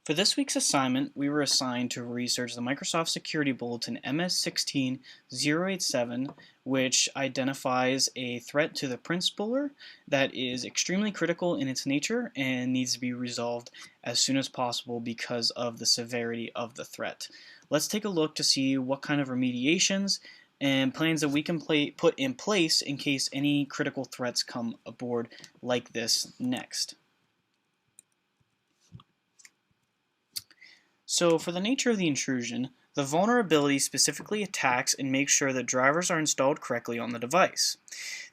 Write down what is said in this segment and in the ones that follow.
For this week's assignment, we were assigned to research the Microsoft Security Bulletin MS16 087, which identifies a threat to the print spooler that is extremely critical in its nature and needs to be resolved as soon as possible because of the severity of the threat. Let's take a look to see what kind of remediations and plans that we can put in place in case any critical threats come aboard like this next. So for the nature of the intrusion, the vulnerability specifically attacks and makes sure that drivers are installed correctly on the device.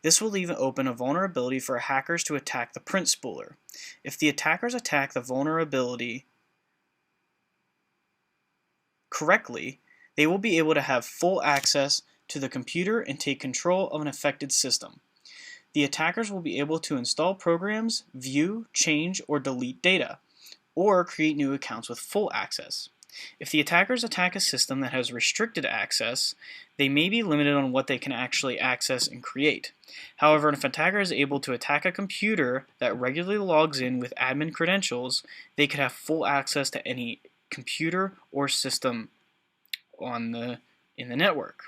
This will leave open a vulnerability for hackers to attack the print spooler. If the attackers attack the vulnerability correctly, they will be able to have full access to the computer and take control of an affected system. The attackers will be able to install programs, view, change, or delete data, or create new accounts with full access. If the attackers attack a system that has restricted access, they may be limited on what they can actually access and create. However, if an attacker is able to attack a computer that regularly logs in with admin credentials, they could have full access to any computer or system in the network.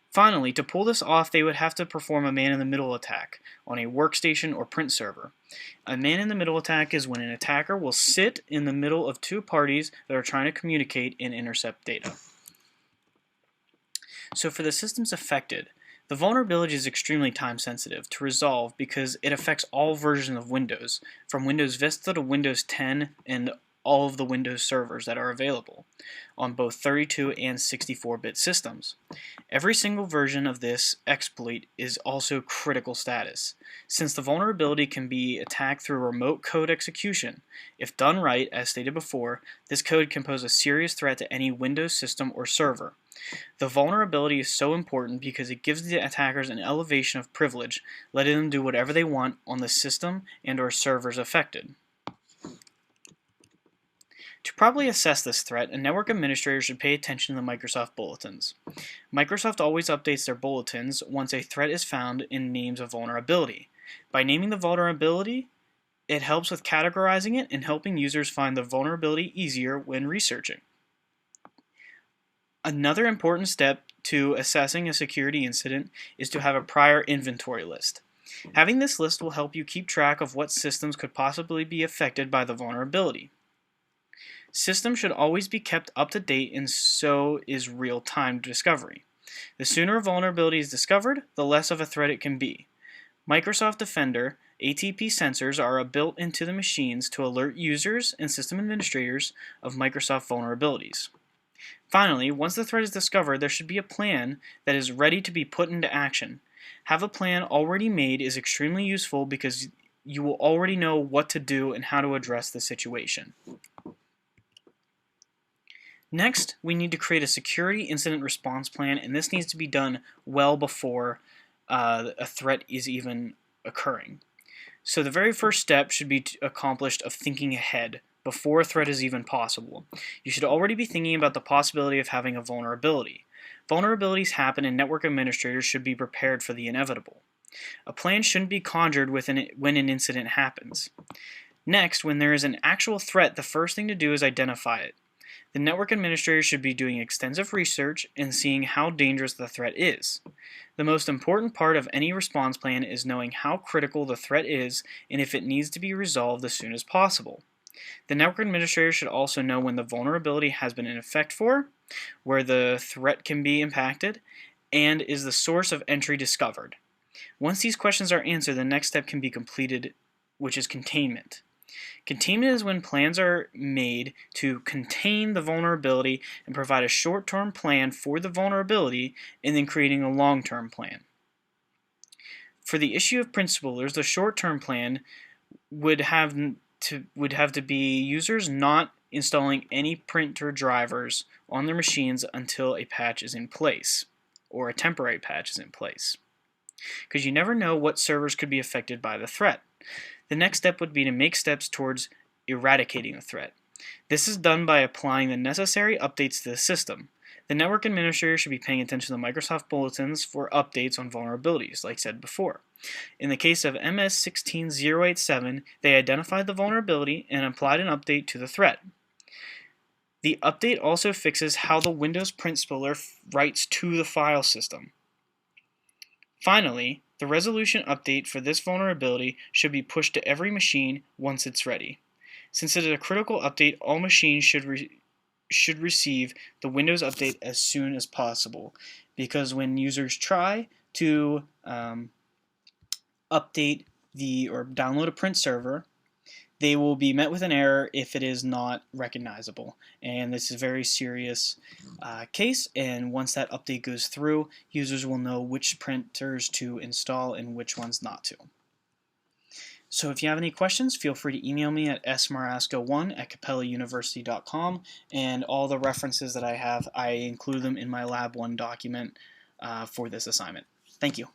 Finally, to pull this off, they would have to perform a man-in-the-middle attack on a workstation or print server. A man-in-the-middle attack is when an attacker will sit in the middle of two parties that are trying to communicate and intercept data. So for the systems affected, the vulnerability is extremely time-sensitive to resolve because it affects all versions of Windows, from Windows Vista to Windows 10 and all of the Windows servers that are available on both 32 and 64-bit systems. Every single version of this exploit is also critical status, since the vulnerability can be attacked through remote code execution. If done right, as stated before, this code can pose a serious threat to any Windows system or server. The vulnerability is so important because it gives the attackers an elevation of privilege, letting them do whatever they want on the system and/or servers affected. To properly assess this threat, a network administrator should pay attention to the Microsoft bulletins. Microsoft always updates their bulletins once a threat is found and names a vulnerability. By naming the vulnerability, it helps with categorizing it and helping users find the vulnerability easier when researching. Another important step to assessing a security incident is to have a prior inventory list. Having this list will help you keep track of what systems could possibly be affected by the vulnerability. Systems should always be kept up to date, and so is real-time discovery. The sooner a vulnerability is discovered, the less of a threat it can be. Microsoft Defender ATP sensors are built into the machines to alert users and system administrators of Microsoft vulnerabilities. Finally, once the threat is discovered, there should be a plan that is ready to be put into action. Have a plan already made is extremely useful because you will already know what to do and how to address the situation. Next, we need to create a security incident response plan, and this needs to be done well before a threat is even occurring. So the very first step should be accomplished of thinking ahead before a threat is even possible. You should already be thinking about the possibility of having a vulnerability. Vulnerabilities happen, and network administrators should be prepared for the inevitable. A plan shouldn't be conjured when an incident happens. Next, when there is an actual threat, the first thing to do is identify it. The network administrator should be doing extensive research and seeing how dangerous the threat is. The most important part of any response plan is knowing how critical the threat is and if it needs to be resolved as soon as possible. The network administrator should also know when the vulnerability has been in effect for, where the threat can be impacted, and is the source of entry discovered. Once these questions are answered, the next step can be completed, which is containment. Containment is when plans are made to contain the vulnerability and provide a short-term plan for the vulnerability and then creating a long-term plan. For the issue of print spoolers, the short-term plan would have to be users not installing any printer drivers on their machines until a patch is in place, or a temporary patch is in place, because you never know what servers could be affected by the threat. The next step would be to make steps towards eradicating the threat. This is done by applying the necessary updates to the system. The network administrator should be paying attention to the Microsoft bulletins for updates on vulnerabilities, like said before. In the case of MS16 087, they identified the vulnerability and applied an update to the threat. The update also fixes how the Windows print spooler writes to the file system. Finally, the resolution update for this vulnerability should be pushed to every machine once it's ready. Since it is a critical update, all machines should receive the Windows update as soon as possible, because when users try to update or download a print server, they will be met with an error if it is not recognizable. And this is a very serious case, and once that update goes through, users will know which printers to install and which ones not to. So if you have any questions, feel free to email me at smarasco1@capellauniversity.com, and all the references that I have, I include them in my Lab 1 document for this assignment. Thank you.